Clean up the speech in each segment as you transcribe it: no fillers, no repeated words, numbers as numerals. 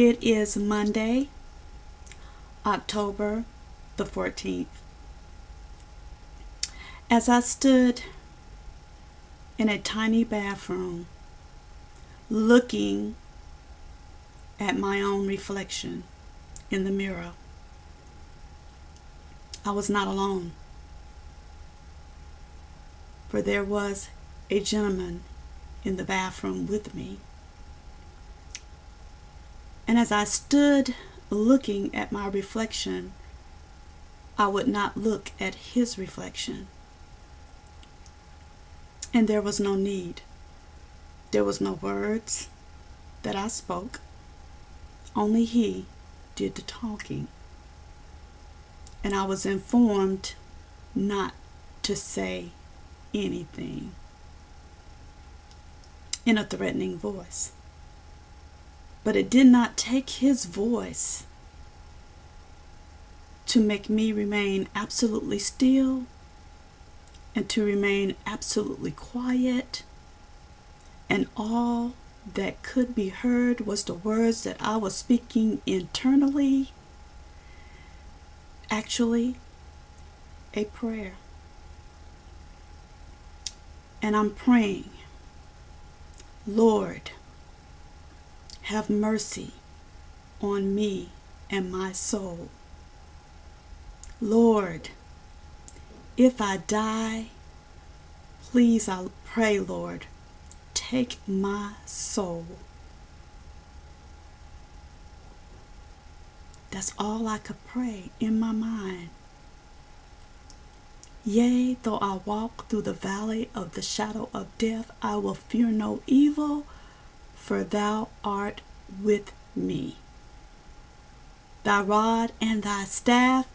It is Monday, October the 14th. As I stood in a tiny bathroom looking at my own reflection in the mirror, I was not alone, for there was a gentleman in the bathroom with me. And as I stood looking at my reflection, I would not look at his reflection. And there was no need. There was no words that I spoke. Only he did the talking. And I was informed not to say anything in a threatening voice. But it did not take his voice to make me remain absolutely still and to remain absolutely quiet. And all that could be heard was the words that I was speaking internally. Actually, a prayer. And I'm praying, Lord, have mercy on me and my soul. Lord, if I die, please, I pray, Lord, take my soul. That's all I could pray in my mind. Yea, though I walk through the valley of the shadow of death, I will fear no evil, for thou art with me. Thy rod and thy staff,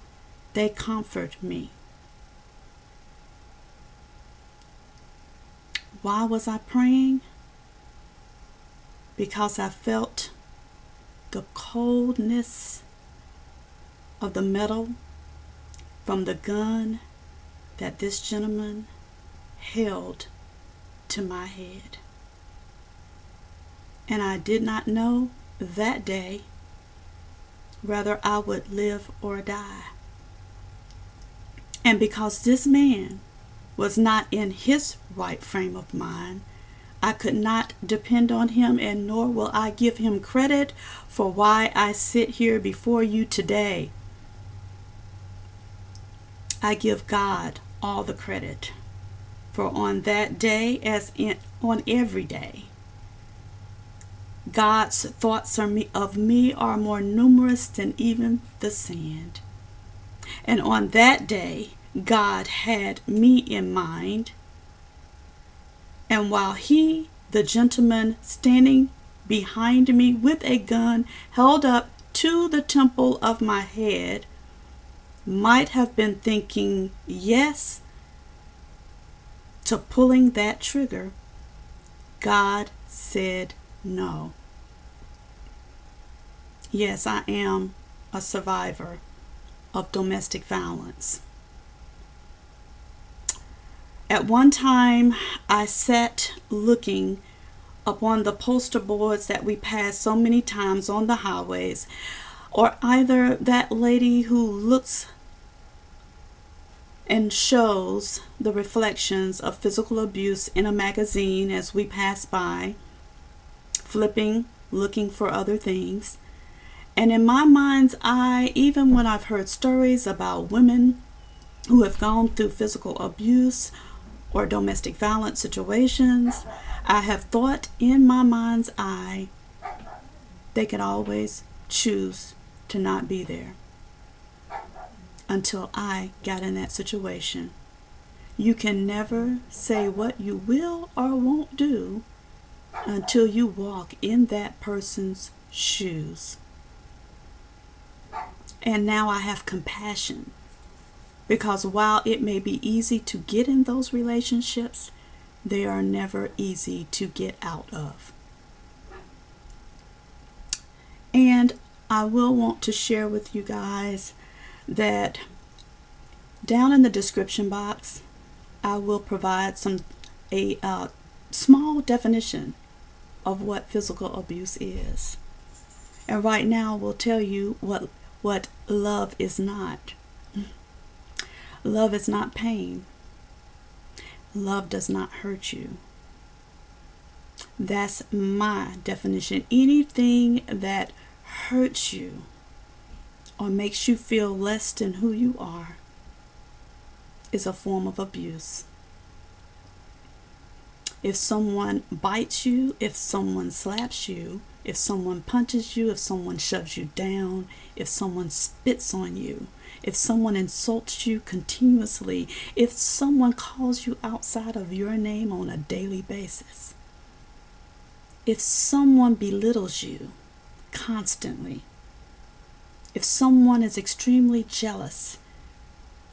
they comfort me. Why was I praying? Because I felt the coldness of the metal from the gun that this gentleman held to my head. And I did not know that day whether I would live or die. And because this man was not in his right frame of mind, I could not depend on him, and nor will I give him credit for why I sit here before you today. I give God all the credit, for on that day, as on every day, God's thoughts of me are more numerous than even the sand. And on that day, God had me in mind. And while he, the gentleman standing behind me with a gun held up to the temple of my head, might have been thinking yes to pulling that trigger, God said no. Yes, I am a survivor of domestic violence. At one time, I sat looking upon the poster boards that we pass so many times on the highways, or either that lady who looks and shows the reflections of physical abuse in a magazine as we pass by, flipping, looking for other things. And in my mind's eye, even when I've heard stories about women who have gone through physical abuse or domestic violence situations, I have thought in my mind's eye they could always choose to not be there. Until I got in that situation. You can never say what you will or won't do until you walk in that person's shoes. And now I have compassion, because while it may be easy to get in those relationships, they are never easy to get out of. And I will want to share with you guys that down in the description box, I will provide a small definition of what physical abuse is. And right now we'll tell you what love is not. Love is not pain. Love does not hurt you. That's my definition. Anything that hurts you or makes you feel less than who you are is a form of abuse. If someone bites you, if someone slaps you, if someone punches you, if someone shoves you down, if someone spits on you, if someone insults you continuously, if someone calls you outside of your name on a daily basis, if someone belittles you constantly, if someone is extremely jealous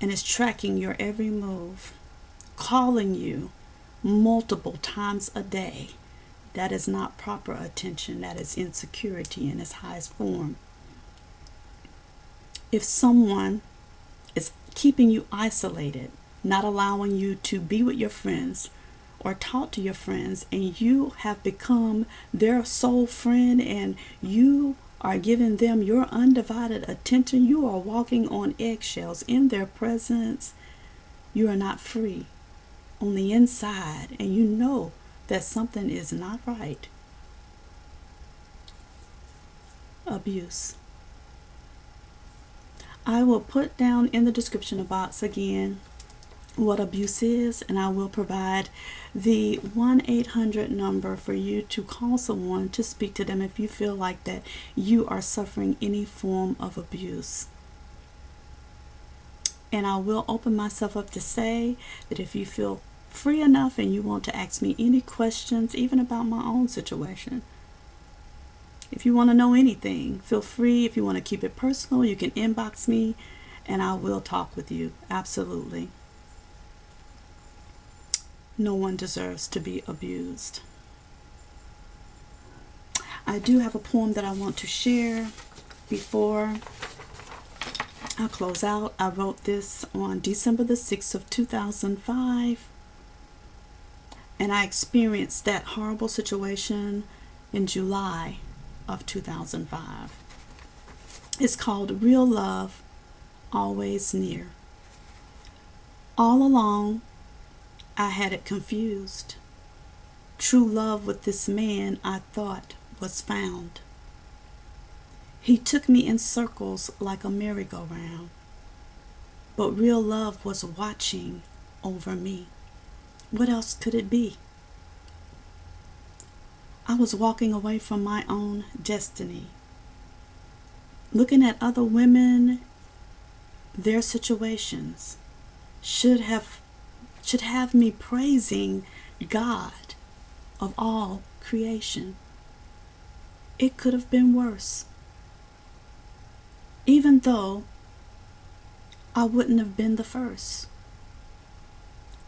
and is tracking your every move, calling you multiple times a day, that is not proper attention. That is insecurity in its highest form. If someone is keeping you isolated, not allowing you to be with your friends or talk to your friends, and you have become their sole friend and you are giving them your undivided attention, you are walking on eggshells in their presence, you are not free on the inside, and you know that something is not right. Abuse. I will put down in the description box again what abuse is, and I will provide the 1-800 number for you to call someone to speak to them if you feel like that you are suffering any form of abuse. And I will open myself up to say that if you feel free enough and you want to ask me any questions, even about my own situation, if you want to know anything, feel free. If you want to keep it personal, you can inbox me and I will talk with you. Absolutely. No one deserves to be abused. I do have a poem that I want to share before I close out. I wrote this on December the 6th of 2005. And I experienced that horrible situation in July of 2005. It's called Real Love, Always Near. All along, I had it confused. True love with this man I thought was found. He took me in circles like a merry-go-round, but real love was watching over me. What else could it be? I was walking away from my own destiny, looking at other women, their situations should have me praising God of all creation. It could have been worse. Even though I wouldn't have been the first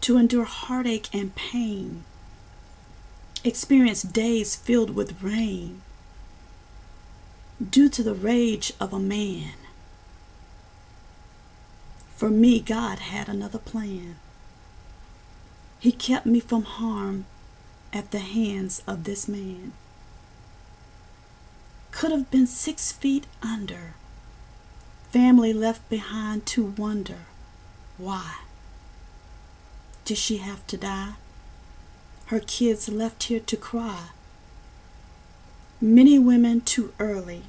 to endure heartache and pain, experience days filled with rain due to the rage of a man. For me, God had another plan. He kept me from harm at the hands of this man. Could have been 6 feet under. Family left behind to wonder why. Did she have to die? Her kids left here to cry. Many women too early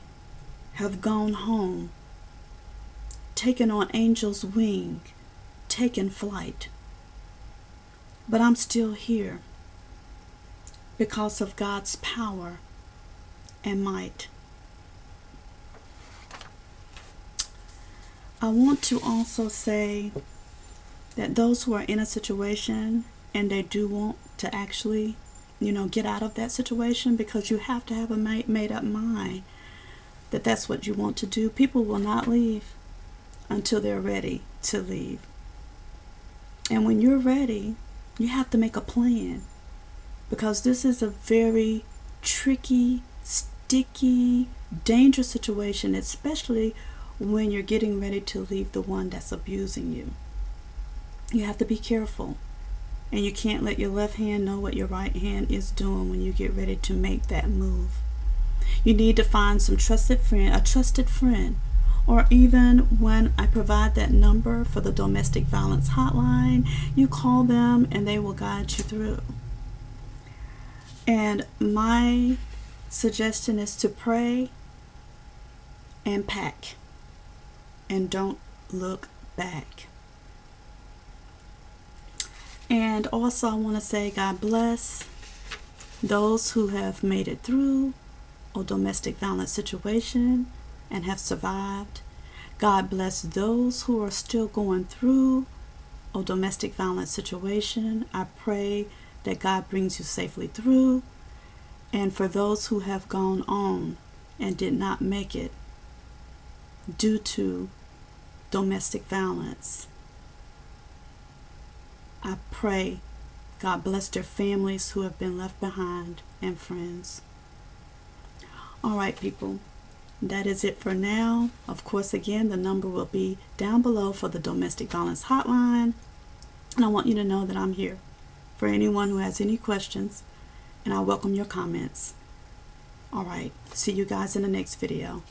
have gone home, taken on angel's wing, taken flight. But I'm still here because of God's power and might. I want to also say that those who are in a situation and they do want to actually, get out of that situation, because you have to have a made up mind that that's what you want to do. People will not leave until they're ready to leave. And when you're ready, you have to make a plan, because this is a very tricky, sticky, dangerous situation, especially when you're getting ready to leave the one that's abusing you. You have to be careful, and you can't let your left hand know what your right hand is doing when you get ready to make that move. You need to find some trusted friend, a trusted friend, or even when I provide that number for the domestic violence hotline, you call them and they will guide you through. And my suggestion is to pray and pack and don't look back. And also I want to say God bless those who have made it through a domestic violence situation and have survived. God bless those who are still going through a domestic violence situation. I pray that God brings you safely through. And for those who have gone on and did not make it due to domestic violence, I pray God bless their families who have been left behind and friends. All right, people, that is it for now. Of course, again, the number will be down below for the domestic violence hotline. And I want you to know that I'm here for anyone who has any questions, and I welcome your comments. All right, see you guys in the next video.